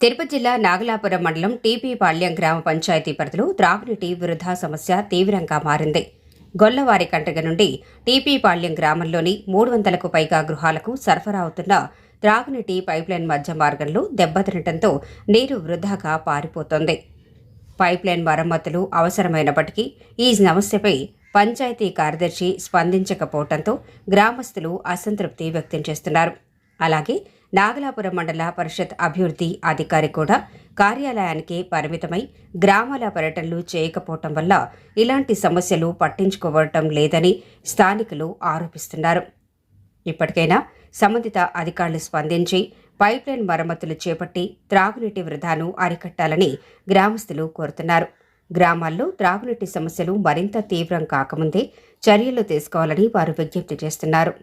తిరుపతి జిల్లా నాగలాపురం మండలం టీపీపాళ్యం గ్రామ పంచాయతీ పరిధిలో త్రాగునీటి వృధా సమస్య తీవ్రంగా మారింది. గొల్లవారి కంటగ నుండి టీపీపాళ్యం గ్రామంలోని 300కు పైగా గృహాలకు సరఫరా అవుతున్న త్రాగునీటి పైప్లైన్ మధ్య మార్గంలో దెబ్బతినటంతో నీరు వృధాగా పారిపోతోంది. పైప్లైన్ మరమ్మతులు అవసరమైనప్పటికీ ఈ సమస్యపై పంచాయతీ కార్యదర్శి స్పందించకపోవడంతో గ్రామస్తులు అసంతృప్తి వ్యక్తం చేస్తున్నారు. అలాగే నాగలాపురం మండల పరిషత్ అభివృద్ధి అధికారి కూడా కార్యాలయానికి పరిమితమై గ్రామాల పర్యటనలు చేయకపోవటం వల్ల ఇలాంటి సమస్యలు పట్టించుకోవటం లేదని స్థానికులు ఆరోపిస్తున్నారు. ఇప్పటికైనా సంబంధిత అధికారులు స్పందించి పైప్లైన్ మరమ్మతులు చేపట్టి త్రాగునీటి వృధాను అరికట్టాలని గ్రామస్తులు కోరుతున్నారు. గ్రామాల్లో త్రాగునీటి సమస్యలు మరింత తీవ్రం కాకముందే చర్యలు తీసుకోవాలని వారు విజ్ఞప్తి చేస్తున్నారు.